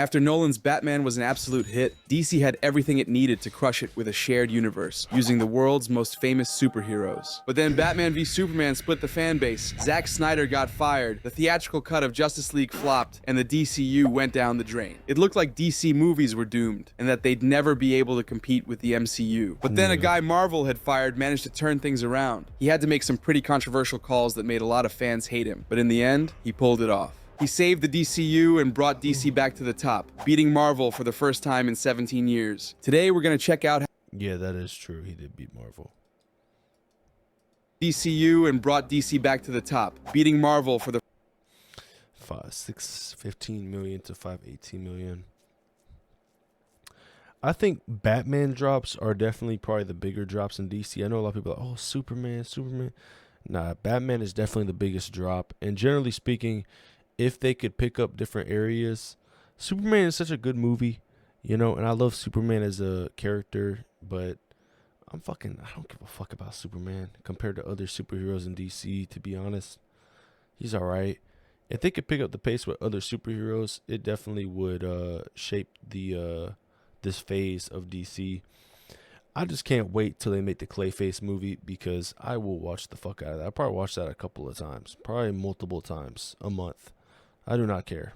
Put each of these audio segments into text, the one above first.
After Nolan's Batman was an absolute hit, DC had everything it needed to crush it with a shared universe, using the world's most famous superheroes. But then Batman v Superman split the fan base, Zack Snyder got fired, the theatrical cut of Justice League flopped, and the DCU went down the drain. It looked like DC movies were doomed, and that they'd never be able to compete with the MCU. But then a guy Marvel had fired managed to turn things around. He had to make some pretty controversial calls that made a lot of fans hate him, but in the end, he pulled it off. He saved the DCU and brought DC back to the top, beating Marvel for the first time in 17 years. Today, we're going to check out how Yeah, that is true. He did beat Marvel. DCU and brought DC back to the top, beating Marvel for the 15 million to 518 million. I think Batman drops are definitely probably the bigger drops in DC. I know a lot of people are like, oh, Superman. Nah, Batman is definitely the biggest drop. And generally speaking, if they could pick up different areas, Superman is such a good movie, you know, and I love Superman as a character, but I don't give a fuck about Superman compared to other superheroes in DC, to be honest. He's all right. If they could pick up the pace with other superheroes, it definitely would shape the this phase of DC. I just can't wait till they make the Clayface movie because I will watch the fuck out of that. I'll probably watch that a couple of times, probably multiple times a month. I do not care.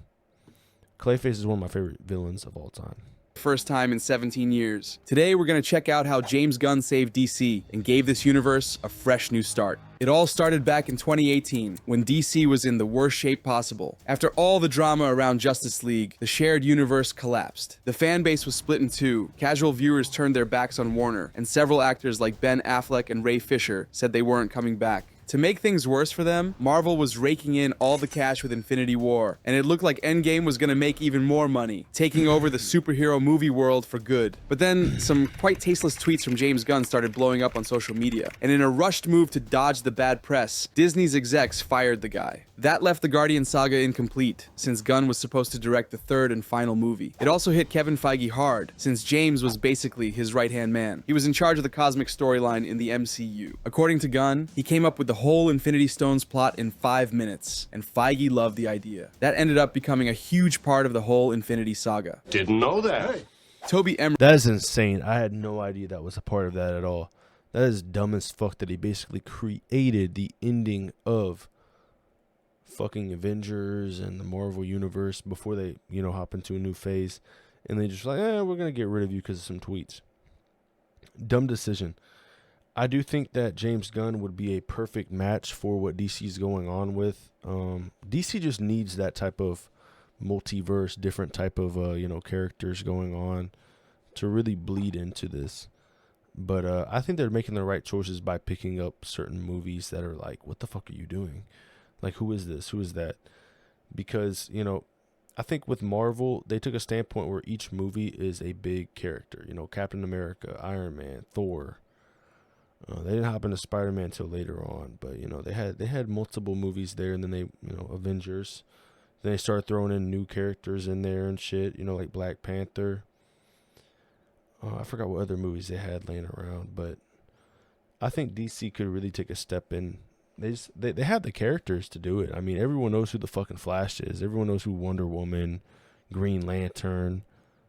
Clayface is one of my favorite villains of all time. first time in 17 years. Today, we're going to check out how James Gunn saved DC and gave this universe a fresh new start. It all started back in 2018, when DC was in the worst shape possible. After all the drama around Justice League, the shared universe collapsed. The fan base was split in two, casual viewers turned their backs on Warner, and several actors like Ben Affleck and Ray Fisher said they weren't coming back. To make things worse for them, Marvel was raking in all the cash with Infinity War, and it looked like Endgame was gonna make even more money, taking over the superhero movie world for good. But then, some quite tasteless tweets from James Gunn started blowing up on social media, and in a rushed move to dodge the bad press, Disney's execs fired the guy. That left the Guardian saga incomplete, since Gunn was supposed to direct the third and final movie. It also hit Kevin Feige hard, since James was basically his right-hand man. He was in charge of the cosmic storyline in the MCU. According to Gunn, he came up with the whole Infinity Stones plot in 5 minutes, and Feige loved the idea. That ended up becoming a huge part of the whole Infinity Saga. Didn't know that. Toby Emmerich. That is insane. I had no idea that was a part of that at all. That is dumb as fuck that he basically created the ending of fucking Avengers and the Marvel Universe before they, hop into a new phase. And they just like, we're going to get rid of you because of some tweets. Dumb decision. I do think that James Gunn would be a perfect match for what DC's going on with. DC just needs that type of multiverse, different type of, characters going on to really bleed into this. But I think they're making the right choices by picking up certain movies that are like, what the fuck are you doing? Like, who is this? Who is that? Because, I think with Marvel, they took a standpoint where each movie is a big character. Captain America, Iron Man, Thor. They didn't hop into Spider-Man until later on, but they had multiple movies there, and then they Avengers. Then they started throwing in new characters in there and shit, like Black Panther. I forgot what other movies they had laying around, but I think DC could really take a step in. They have the characters to do it. I mean, everyone knows who the fucking Flash is. Everyone knows who Wonder Woman, Green Lantern,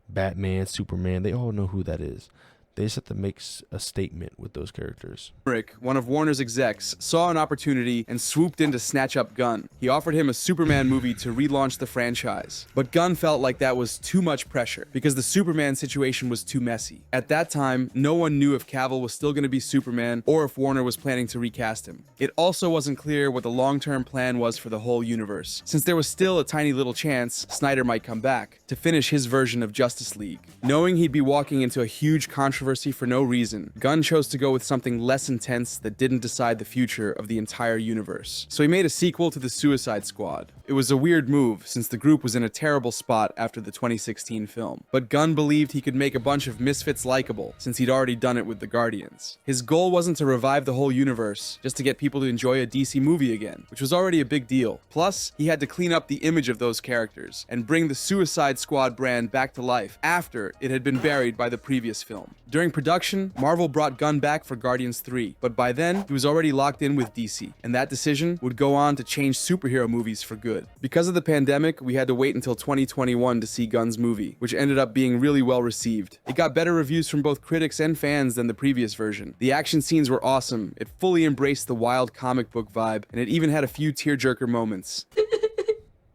Batman, Superman. They all know who that is. They just have to make a statement with those characters. One of Warner's execs, saw an opportunity and swooped in to snatch up Gunn. He offered him a Superman movie to relaunch the franchise. But Gunn felt like that was too much pressure, because the Superman situation was too messy. At that time, no one knew if Cavill was still going to be Superman, or if Warner was planning to recast him. It also wasn't clear what the long-term plan was for the whole universe, since there was still a tiny little chance Snyder might come back to finish his version of Justice League. Knowing he'd be walking into a huge controversy for no reason, Gunn chose to go with something less intense that didn't decide the future of the entire universe. So he made a sequel to the Suicide Squad. It was a weird move, since the group was in a terrible spot after the 2016 film. But Gunn believed he could make a bunch of misfits likable, since he'd already done it with the Guardians. His goal wasn't to revive the whole universe, just to get people to enjoy a DC movie again, which was already a big deal. Plus, he had to clean up the image of those characters, and bring the Suicide Squad brand back to life after it had been buried by the previous film. During production, Marvel brought Gunn back for Guardians 3, but by then, he was already locked in with DC, and that decision would go on to change superhero movies for good. Because of the pandemic, we had to wait until 2021 to see Gunn's movie, which ended up being really well received. It got better reviews from both critics and fans than the previous version. The action scenes were awesome, it fully embraced the wild comic book vibe, and it even had a few tearjerker moments.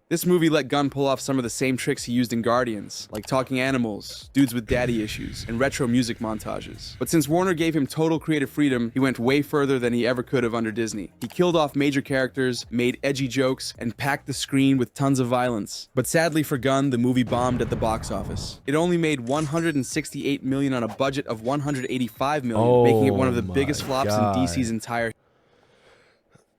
This movie let Gunn pull off some of the same tricks he used in Guardians, like talking animals, dudes with daddy issues, and retro music montages. But since Warner gave him total creative freedom, he went way further than he ever could have under Disney. He killed off major characters, made edgy jokes, and packed the screen with tons of violence. But sadly for Gunn, the movie bombed at the box office. It only made $168 million on a budget of $185 million, making it one of the biggest flops in DC's entire.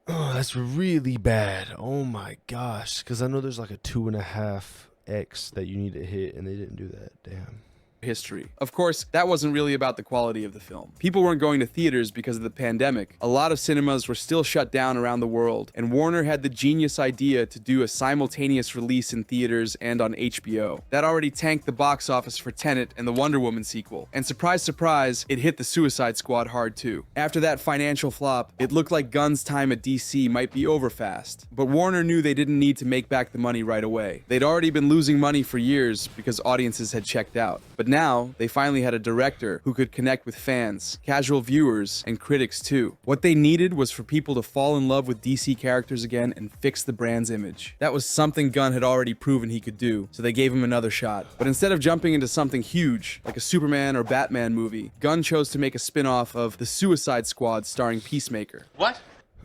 Oh, that's really bad. Oh my gosh. Because I know there's like a 2.5x that you need to hit, and they didn't do that. Damn. History. Of course, that wasn't really about the quality of the film. People weren't going to theaters because of the pandemic. A lot of cinemas were still shut down around the world, and Warner had the genius idea to do a simultaneous release in theaters and on HBO. That already tanked the box office for Tenet and the Wonder Woman sequel. And surprise, surprise, it hit the Suicide Squad hard too. After that financial flop, it looked like Gunn's time at DC might be over fast. But Warner knew they didn't need to make back the money right away. They'd already been losing money for years because audiences had checked out. But now, they finally had a director who could connect with fans, casual viewers, and critics too. What they needed was for people to fall in love with DC characters again and fix the brand's image. That was something Gunn had already proven he could do, so they gave him another shot. But instead of jumping into something huge, like a Superman or Batman movie, Gunn chose to make a spin-off of The Suicide Squad starring Peacemaker. What?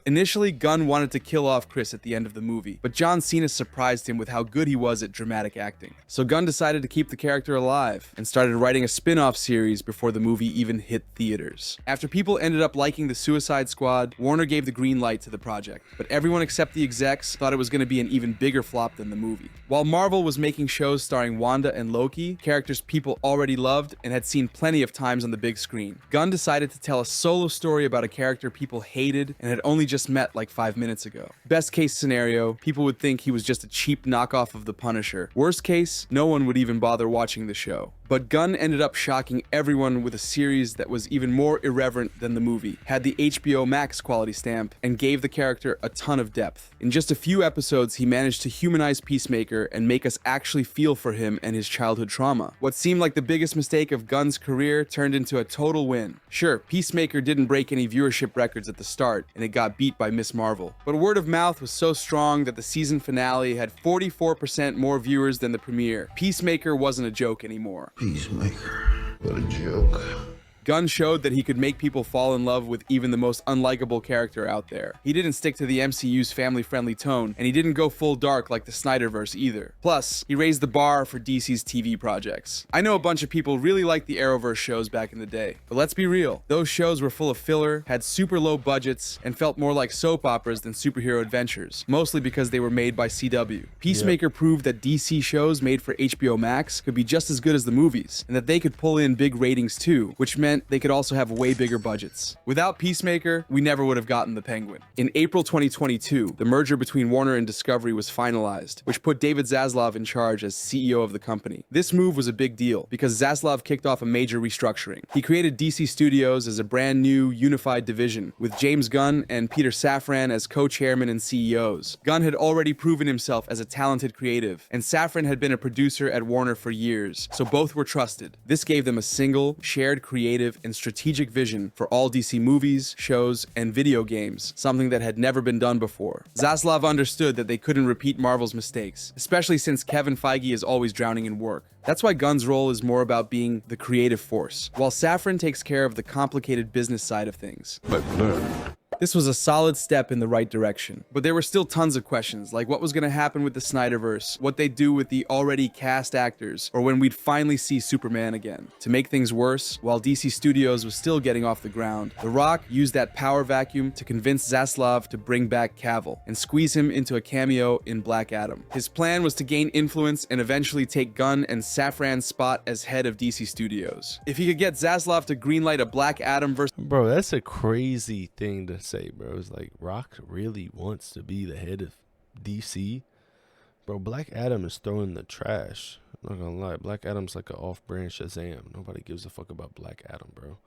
Initially, Gunn wanted to kill off Chris at the end of the movie, but John Cena surprised him with how good he was at dramatic acting. So Gunn decided to keep the character alive and started writing a spin-off series before the movie even hit theaters. After people ended up liking the Suicide Squad, Warner gave the green light to the project, but everyone except the execs thought it was going to be an even bigger flop than the movie. While Marvel was making shows starring Wanda and Loki, characters people already loved and had seen plenty of times on the big screen, Gunn decided to tell a solo story about a character people hated and had only just met like 5 minutes ago. Best case scenario, people would think he was just a cheap knockoff of the Punisher. Worst case, no one would even bother watching the show. But Gunn ended up shocking everyone with a series that was even more irreverent than the movie, had the HBO Max quality stamp, and gave the character a ton of depth. In just a few episodes, he managed to humanize Peacemaker and make us actually feel for him and his childhood trauma. What seemed like the biggest mistake of Gunn's career turned into a total win. Sure, Peacemaker didn't break any viewership records at the start, and it got beat by Miss Marvel. But word of mouth was so strong that the season finale had 44% more viewers than the premiere. Peacemaker wasn't a joke anymore. Peacemaker. What a joke. Gunn showed that he could make people fall in love with even the most unlikable character out there. He didn't stick to the MCU's family-friendly tone, and he didn't go full dark like the Snyderverse either. Plus, he raised the bar for DC's TV projects. I know a bunch of people really liked the Arrowverse shows back in the day, but let's be real, those shows were full of filler, had super low budgets, and felt more like soap operas than superhero adventures, mostly because they were made by CW. Peacemaker proved that DC shows made for HBO Max could be just as good as the movies, and that they could pull in big ratings too, which meant they could also have way bigger budgets. Without Peacemaker, we never would have gotten the Penguin. In April 2022, the merger between Warner and Discovery was finalized, which put David Zaslav in charge as CEO of the company. This move was a big deal because Zaslav kicked off a major restructuring. He created DC Studios as a brand new, unified division, with James Gunn and Peter Safran as co-chairmen and CEOs. Gunn had already proven himself as a talented creative, and Safran had been a producer at Warner for years, so both were trusted. This gave them a single, shared creative and strategic vision for all DC movies, shows, and video games, something that had never been done before. Zaslav understood that they couldn't repeat Marvel's mistakes, especially since Kevin Feige is always drowning in work. That's why Gunn's role is more about being the creative force, while Safran takes care of the complicated business side of things. But learn. This was a solid step in the right direction, but there were still tons of questions, like what was going to happen with the Snyderverse, what they'd do with the already cast actors, or when we'd finally see Superman again. To make things worse, while DC Studios was still getting off the ground, The Rock used that power vacuum to convince Zaslav to bring back Cavill and squeeze him into a cameo in Black Adam. His plan was to gain influence and eventually take Gunn and Safran's spot as head of DC Studios. If he could get Zaslav to greenlight a Black Adam versus... Bro, that's a crazy thing to say, bro. It's like Rock really wants to be the head of DC. Bro, Black Adam is throwing the trash. I'm not gonna lie, Black Adam's like an off-brand Shazam. Nobody gives a fuck about Black Adam, bro.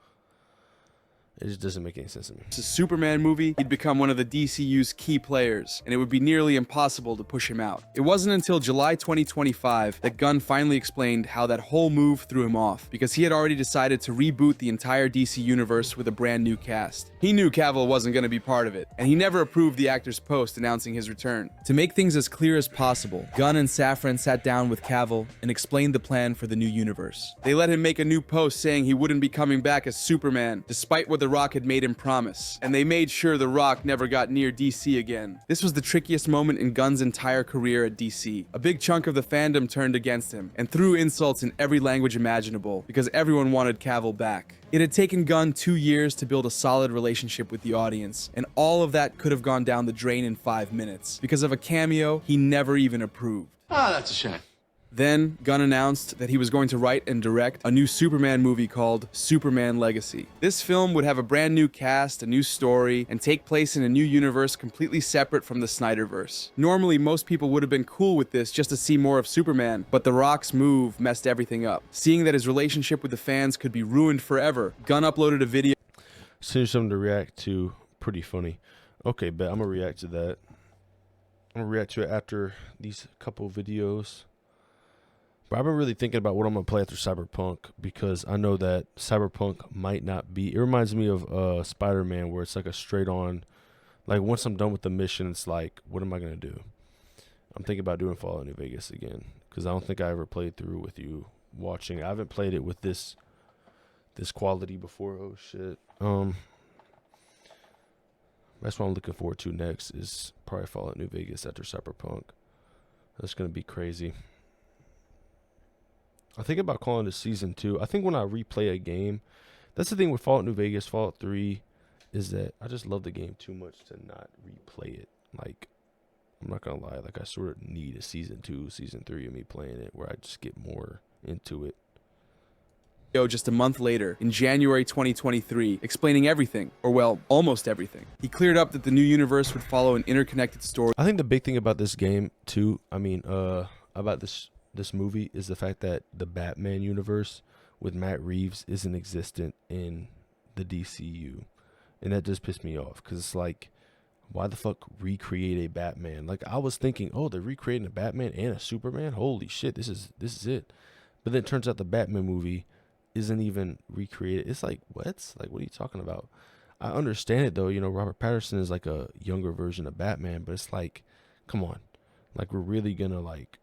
It just doesn't make any sense to me. It's a Superman movie, he'd become one of the DCU's key players, and it would be nearly impossible to push him out. It wasn't until July 2025 that Gunn finally explained how that whole move threw him off, because he had already decided to reboot the entire DC universe with a brand new cast. He knew Cavill wasn't going to be part of it, and he never approved the actor's post announcing his return. To make things as clear as possible, Gunn and Safran sat down with Cavill and explained the plan for the new universe. They let him make a new post saying he wouldn't be coming back as Superman, despite what The Rock had made him promise, and they made sure The Rock never got near DC again. This was the trickiest moment in Gunn's entire career at DC. A big chunk of the fandom turned against him and threw insults in every language imaginable because everyone wanted Cavill back. It had taken Gunn 2 years to build a solid relationship with the audience, and all of that could have gone down the drain in 5 minutes because of a cameo he never even approved. Ah, that's a shame. Then, Gunn announced that he was going to write and direct a new Superman movie called Superman Legacy. This film would have a brand new cast, a new story, and take place in a new universe completely separate from the Snyderverse. Normally, most people would have been cool with this just to see more of Superman, but The Rock's move messed everything up. Seeing that his relationship with the fans could be ruined forever, Gunn uploaded a video. Send something to react to. Pretty funny. Okay, bet I'm gonna react to that. I'm gonna react to it after these couple videos. But I've been really thinking about what I'm going to play after Cyberpunk, because I know that Cyberpunk might not be... It reminds me of Spider-Man, where it's like a straight-on... Like, once I'm done with the mission, it's like, what am I going to do? I'm thinking about doing Fallout New Vegas again, because I don't think I ever played through with you watching. I haven't played it with this quality before. Oh, shit. That's what I'm looking forward to next, is probably Fallout New Vegas after Cyberpunk. That's going to be crazy. I think about calling this season 2. I think when I replay a game, that's the thing with Fallout New Vegas, Fallout 3, is that I just love the game too much to not replay it. Like, I'm not going to lie, like I sort of need a season 2, season 3 of me playing it, where I just get more into it. Just a month later, in January 2023, explaining everything, or well, almost everything. He cleared up that the new universe would follow an interconnected story. I think the big thing about this game, too, about this movie, is the fact that the Batman universe with Matt Reeves isn't existent in the DCU. And that just pissed me off, because it's like, why the fuck recreate a Batman? Like, I was thinking, oh, they're recreating a Batman and a Superman? Holy shit, this is it. But then it turns out the Batman movie isn't even recreated. It's like, what? Like, what are you talking about? I understand it, though. You know, Robert Pattinson is like a younger version of Batman, but it's like, come on. Like, we're really gonna, like,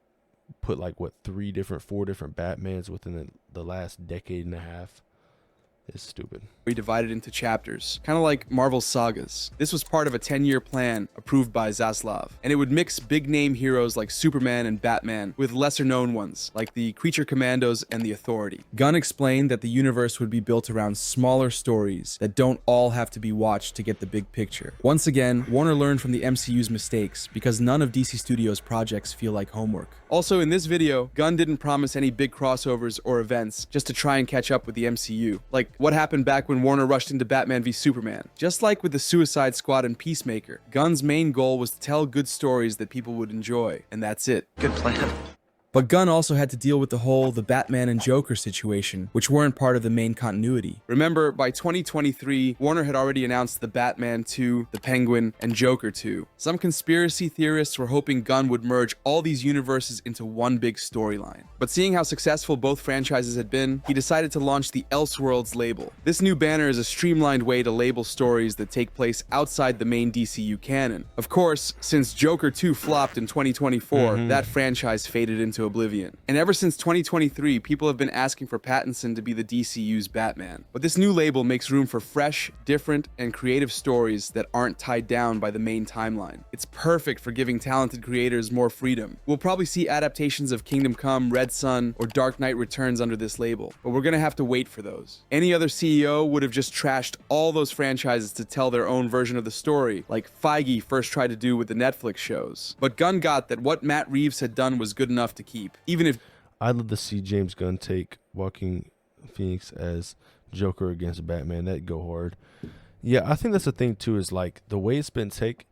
put like what 4 different Batmans within the last decade and a half. It's stupid. Divided into chapters, kind of like Marvel's sagas. This was part of a 10-year plan approved by Zaslav, and it would mix big-name heroes like Superman and Batman with lesser-known ones like the Creature Commandos and the Authority. Gunn explained that the universe would be built around smaller stories that don't all have to be watched to get the big picture. Once again, Warner learned from the MCU's mistakes, because none of DC Studios' projects feel like homework. Also, in this video, Gunn didn't promise any big crossovers or events just to try and catch up with the MCU. Like, what happened back when Warner rushed into Batman v Superman? Just like with the Suicide Squad and Peacemaker, Gunn's main goal was to tell good stories that people would enjoy, and that's it. Good plan. But Gunn also had to deal with the Batman and Joker situation, which weren't part of the main continuity. Remember, by 2023, Warner had already announced the Batman 2, the Penguin, and Joker 2. Some conspiracy theorists were hoping Gunn would merge all these universes into one big storyline. But seeing how successful both franchises had been, he decided to launch the Elseworlds label. This new banner is a streamlined way to label stories that take place outside the main DCU canon. Of course, since Joker 2 flopped in 2024, that franchise faded into oblivion. And ever since 2023, people have been asking for Pattinson to be the DCU's Batman. But this new label makes room for fresh, different, and creative stories that aren't tied down by the main timeline. It's perfect for giving talented creators more freedom. We'll probably see adaptations of Kingdom Come, Red Son, or Dark Knight Returns under this label, but we're gonna have to wait for those. Any other CEO would have just trashed all those franchises to tell their own version of the story, like Feige first tried to do with the Netflix shows. But Gunn got that what Matt Reeves had done was good enough to keep, even if... I'd love to see James Gunn take Joaquin Phoenix as Joker against Batman. That'd go hard. Yeah, I think that's the thing too, is like the way it's been taken.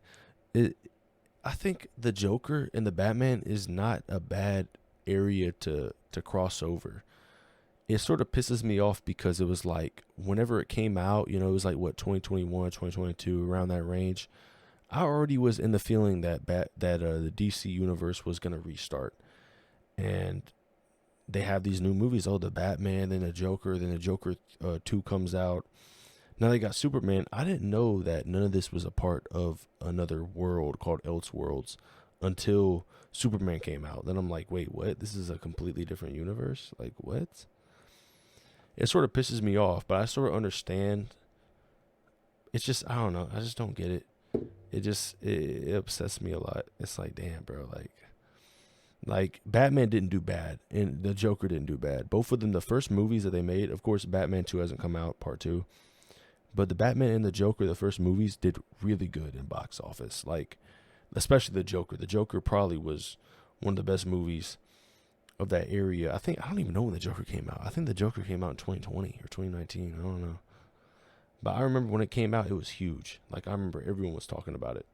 I think the Joker and the Batman is not a bad area to cross over. It sort of pisses me off because it was like whenever it came out, you know, it was like what 2021, 2022, around that range. I already was in the feeling that the DC universe was gonna restart, and they have these new movies. Oh, the Batman, then the Joker 2 comes out. Now they got Superman. I didn't know that none of this was a part of another world called Elseworlds until Superman came out. Then I'm like, wait, what? This is a completely different universe? Like, what? It sort of pisses me off, but I sort of understand. It's just, I don't know. I just don't get it. It upsets me a lot. It's like, damn, bro, like Batman didn't do bad and the Joker didn't do bad. Both of them, the first movies that they made, of course, Batman 2 hasn't come out, part 2. But the Batman and the Joker, the first movies, did really good in box office. Like, especially the Joker. The Joker probably was one of the best movies of that area. I don't even know when the Joker came out. I think the Joker came out in 2020 or 2019. I don't know. But I remember when it came out, it was huge. Like, I remember everyone was talking about it.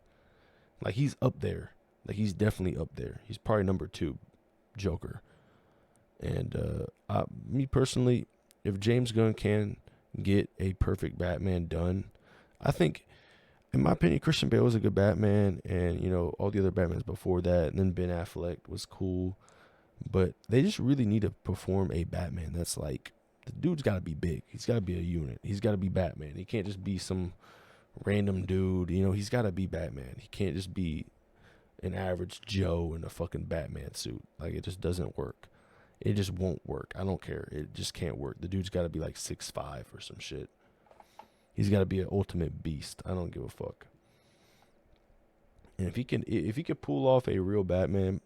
Like, he's up there. Like, he's definitely up there. He's probably number 2 Joker. And me personally, if James Gunn can get a perfect Batman done, I think, in my opinion, Christian Bale was a good Batman, and, you know, all the other Batmans before that, and then Ben Affleck was cool. But they just really need to perform a Batman that's like, the dude's got to be big. He's got to be a unit. He's got to be Batman. He can't just be some random dude. You know, he's got to be Batman. He can't just be an average Joe in a fucking Batman suit. Like, it just doesn't work. It just won't work. I don't care. It just can't work. The dude's got to be like 6'5" or some shit. He's got to be an ultimate beast. I don't give a fuck. And if he can pull off a real Batman,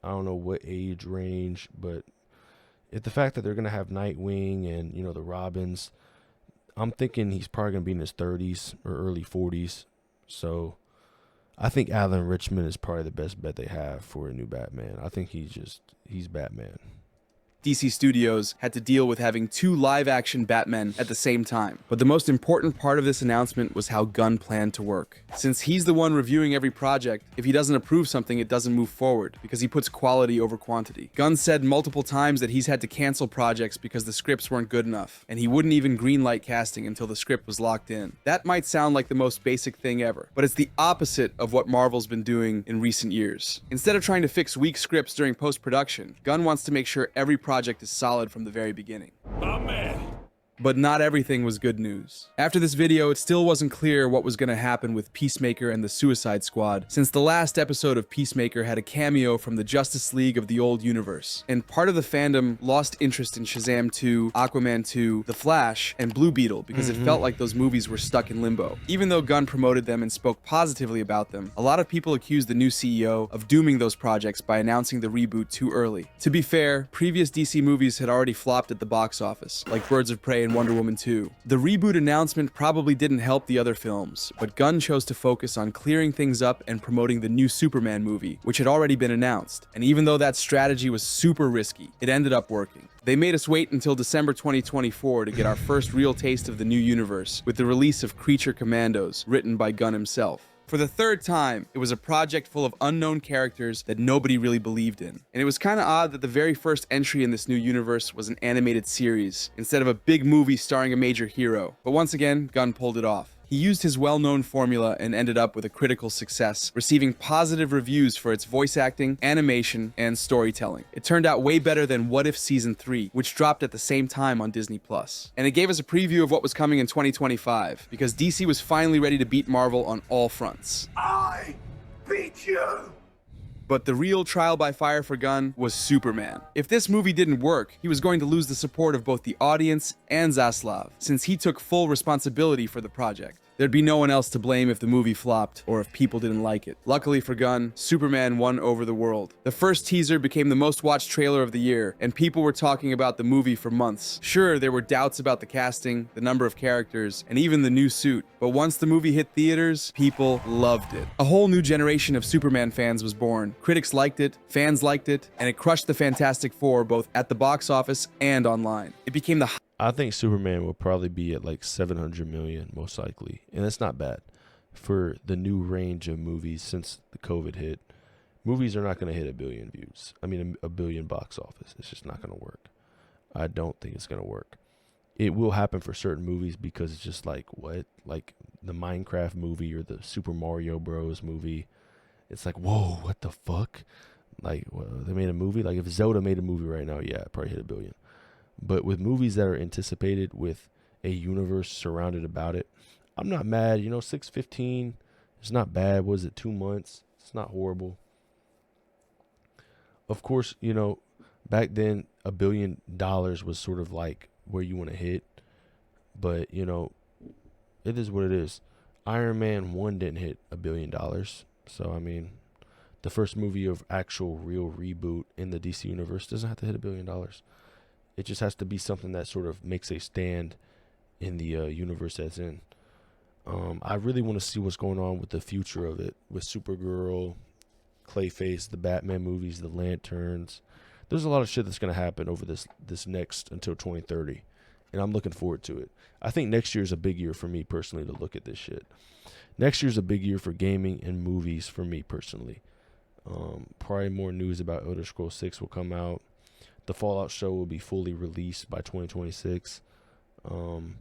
I don't know what age range, but if the fact that they're gonna have Nightwing and, you know, the Robins, I'm thinking he's probably gonna be in his 30s or early 40s. So I think Alan Rickman is probably the best bet they have for a new Batman. I think he's Batman. DC Studios had to deal with having 2 live-action Batmen at the same time. But the most important part of this announcement was how Gunn planned to work. Since he's the one reviewing every project, if he doesn't approve something, it doesn't move forward, because he puts quality over quantity. Gunn said multiple times that he's had to cancel projects because the scripts weren't good enough, and he wouldn't even greenlight casting until the script was locked in. That might sound like the most basic thing ever, but it's the opposite of what Marvel's been doing in recent years. Instead of trying to fix weak scripts during post-production, Gunn wants to make sure every project is solid from the very beginning. My man. But not everything was good news. After this video, it still wasn't clear what was going to happen with Peacemaker and the Suicide Squad, since the last episode of Peacemaker had a cameo from the Justice League of the old universe, and part of the fandom lost interest in Shazam 2, Aquaman 2, The Flash, and Blue Beetle because it felt like those movies were stuck in limbo. Even though Gunn promoted them and spoke positively about them, a lot of people accused the new CEO of dooming those projects by announcing the reboot too early. To be fair, previous DC movies had already flopped at the box office, like Birds of Prey and Wonder Woman 2. The reboot announcement probably didn't help the other films, but Gunn chose to focus on clearing things up and promoting the new Superman movie, which had already been announced. And even though that strategy was super risky, it ended up working. They made us wait until December 2024 to get our first real taste of the new universe with the release of Creature Commandos, written by Gunn himself. For the 3rd time, it was a project full of unknown characters that nobody really believed in. And it was kind of odd that the very first entry in this new universe was an animated series, instead of a big movie starring a major hero. But once again, Gunn pulled it off. He used his well-known formula and ended up with a critical success, receiving positive reviews for its voice acting, animation, and storytelling. It turned out way better than What If Season 3, which dropped at the same time on Disney+. And it gave us a preview of what was coming in 2025, because DC was finally ready to beat Marvel on all fronts. I beat you! But the real trial by fire for Gunn was Superman. If this movie didn't work, he was going to lose the support of both the audience and Zaslav, since he took full responsibility for the project. There'd be no one else to blame if the movie flopped or if people didn't like it. Luckily for Gunn, Superman won over the world. The first teaser became the most watched trailer of the year, and people were talking about the movie for months. Sure, there were doubts about the casting, the number of characters, and even the new suit, but once the movie hit theaters, people loved it. A whole new generation of Superman fans was born. Critics liked it, fans liked it, and it crushed the Fantastic Four both at the box office and online. It became the I think Superman will probably be at like 700 million, most likely. And that's not bad for the new range of movies since the COVID hit. Movies are not going to hit a billion views. I mean, a billion box office. It's just not going to work. I don't think it's going to work. It will happen for certain movies because it's just like, what? Like the Minecraft movie or the Super Mario Bros. Movie. It's like, whoa, what the fuck? Like, well, they made a movie? Like, if Zelda made a movie right now, yeah, it probably hit a billion. But with movies that are anticipated with a universe surrounded about it, I'm not mad. 615, it's not bad. Was it 2 months? It's not horrible. Of course, back then, $1 billion was sort of like where you want to hit. But, it is what it is. Iron Man 1 didn't hit $1 billion. So, I mean, the first movie of actual real reboot in the DC universe doesn't have to hit $1 billion. It just has to be something that sort of makes a stand in the universe that's in. I really want to see what's going on with the future of it, with Supergirl, Clayface, the Batman movies, the Lanterns. There's a lot of shit that's going to happen over this next until 2030, and I'm looking forward to it. I think next year is a big year for me personally to look at this shit. Next year's a big year for gaming and movies for me personally. Probably more news about Elder Scrolls 6 will come out. The Fallout show will be fully released by 2026. And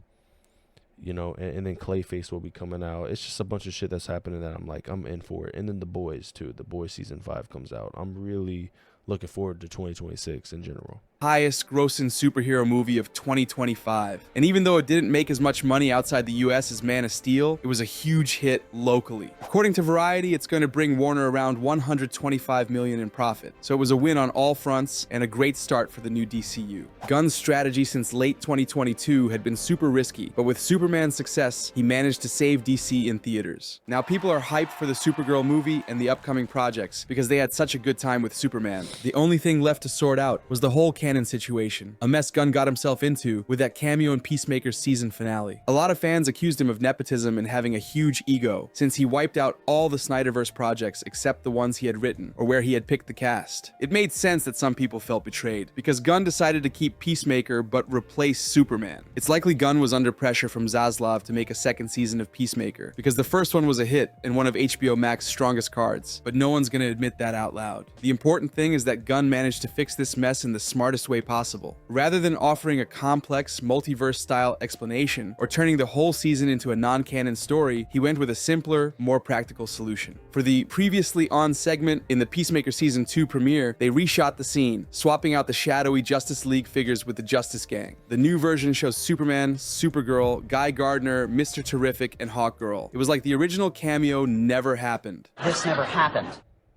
then Clayface will be coming out. It's just a bunch of shit that's happening that I'm in for it. And then The Boys too. The Boys season 5 comes out. I'm really looking forward to 2026 in general. Highest grossing superhero movie of 2025. And even though it didn't make as much money outside the US as Man of Steel, it was a huge hit locally. According to Variety, it's going to bring Warner around $125 million in profit. So it was a win on all fronts and a great start for the new DCU. Gunn's strategy since late 2022 had been super risky, but with Superman's success, he managed to save DC in theaters. Now people are hyped for the Supergirl movie and the upcoming projects because they had such a good time with Superman. The only thing left to sort out was the whole canon situation, a mess Gunn got himself into with that cameo in Peacemaker's season finale. A lot of fans accused him of nepotism and having a huge ego, since he wiped out all the Snyderverse projects except the ones he had written, or where he had picked the cast. It made sense that some people felt betrayed, because Gunn decided to keep Peacemaker but replace Superman. It's likely Gunn was under pressure from Zaslav to make a second season of Peacemaker, because the first one was a hit and one of HBO Max's strongest cards, but no one's gonna admit that out loud. The important thing is that Gunn managed to fix this mess in the smartest way possible. Rather than offering a complex, multiverse-style explanation or turning the whole season into a non-canon story, he went with a simpler, more practical solution. For the previously on segment in the Peacemaker Season 2 premiere, they reshot the scene, swapping out the shadowy Justice League figures with the Justice Gang. The new version shows Superman, Supergirl, Guy Gardner, Mr. Terrific, and Hawkgirl. It was like the original cameo never happened. This never happened.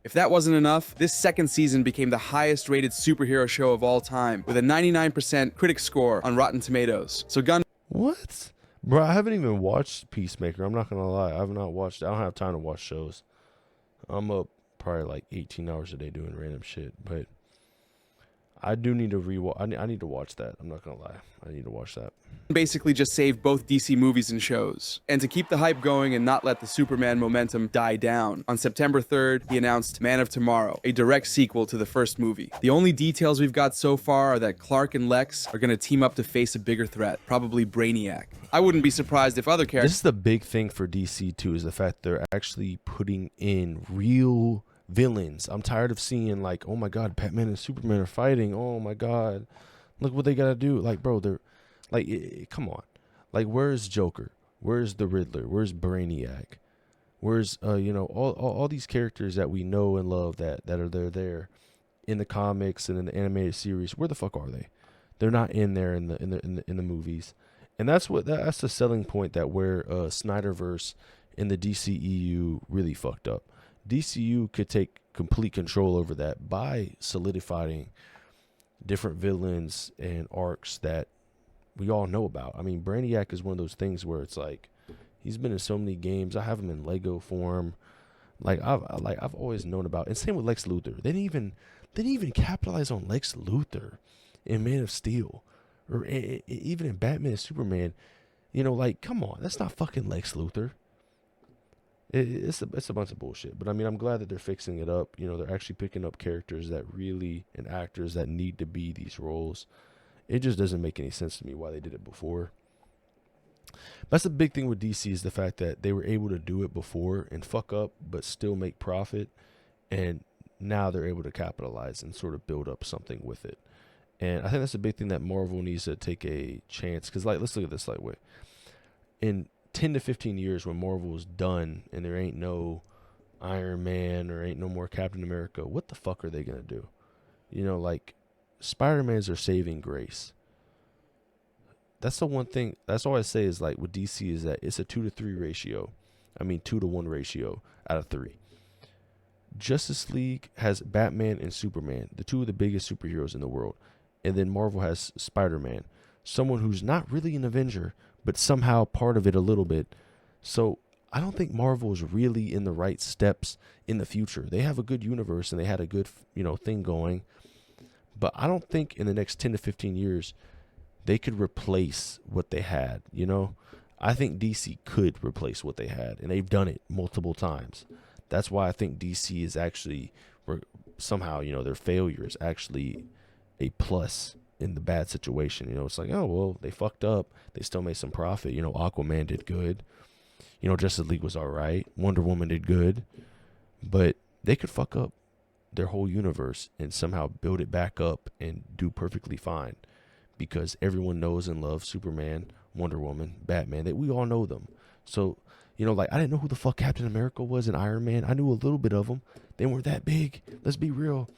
If that wasn't enough, this second season became the highest rated superhero show of all time, with a 99% critic score on Rotten Tomatoes. So Gunn... What? Bro, I haven't even watched Peacemaker. I'm not going to lie. I've not watched it. I don't have time to watch shows. I'm up probably like 18 hours a day doing random shit. But I do need to rewatch. I need to watch that. I'm not going to lie. I need to watch that. Basically just saved both DC movies and shows. And to keep the hype going and not let the Superman momentum die down, on September 3rd, he announced Man of Tomorrow, a direct sequel to the first movie. The only details we've got so far are that Clark and Lex are going to team up to face a bigger threat, probably Brainiac. I wouldn't be surprised if other characters... This is the big thing for DC too, is the fact they're actually putting in real villains. I'm tired of seeing like, oh my god, Batman and Superman are fighting. Oh my god, look what they gotta do. Like, bro, they're like, come on. Like, where's Joker? Where's the Riddler? Where's Brainiac? Where's all these characters that we know and love that are there in the comics and in the animated series? Where the fuck are they? They're not in there in the movies. And that's the selling point that where Snyderverse and the DCEU really fucked up. DCU could take complete control over that by solidifying different villains and arcs that we all know about. I mean, Brainiac is one of those things where it's like he's been in so many games. I have him in Lego form. I've always known about. And same with Lex Luthor. They didn't even capitalize on Lex Luthor in Man of Steel, or even in Batman and Superman. Come on, that's not fucking Lex Luthor. It's a bunch of bullshit. But I mean, I'm glad that they're fixing it up. They're actually picking up characters that really, and actors that need to be these roles. It just doesn't make any sense to me why they did it before. That's the big thing with DC, is the fact that they were able to do it before and fuck up, but still make profit and now they're able to capitalize and sort of build up something with it. And I think that's a big thing that Marvel needs to take a chance. Because, like, let's look at this like way. In 10 to 15 years, when Marvel's done and there ain't no Iron Man or ain't no more Captain America, what the fuck are they going to do? You know, like, Spider-Man's their saving grace. That's the one thing. That's all I say is, like, with DC is that it's a 2 to 3 ratio. I mean, 2 to 1 ratio out of 3. Justice League has Batman and Superman, the two of the biggest superheroes in the world. And then Marvel has Spider-Man, someone who's not really an Avenger, but somehow part of it a little bit. So I don't think Marvel is really in the right steps in the future. They have a good universe and they had a good, thing going. But I don't think in the next 10 to 15 years, they could replace what they had, I think DC could replace what they had, and they've done it multiple times. That's why I think DC is actually, somehow, their failure is actually a plus in the bad situation. It's like, oh, well, they fucked up. They still made some profit. Aquaman did good. Justice League was all right. Wonder Woman did good. But they could fuck up their whole universe and somehow build it back up and do perfectly fine. Because everyone knows and loves Superman, Wonder Woman, Batman. We all know them. So, like, I didn't know who the fuck Captain America was and Iron Man. I knew a little bit of them. They weren't that big. Let's be real.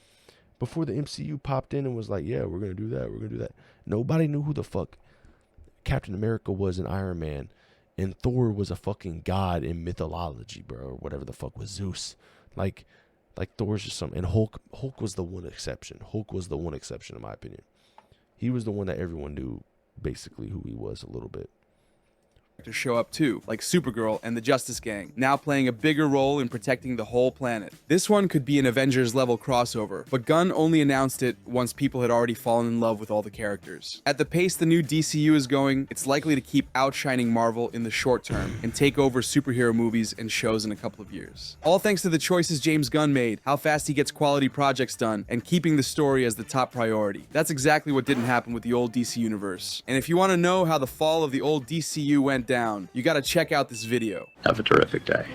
Before the MCU popped in and was like, yeah, we're going to do that. We're going to do that. Nobody knew who the fuck Captain America was and Iron Man. And Thor was a fucking god in mythology, bro. Or whatever the fuck was Zeus. Like Thor's just something. And Hulk was the one exception. Hulk was the one exception, in my opinion. He was the one that everyone knew basically who he was a little bit. To show up too, like Supergirl and the Justice Gang, now playing a bigger role in protecting the whole planet. This one could be an Avengers level crossover, but Gunn only announced it once people had already fallen in love with all the characters. At the pace the new DCU is going, it's likely to keep outshining Marvel in the short term and take over superhero movies and shows in a couple of years. All thanks to the choices James Gunn made, how fast he gets quality projects done, and keeping the story as the top priority. That's exactly what didn't happen with the old DC universe. And if you want to know how the fall of the old DCU went down, you gotta check out this video. Have a terrific day.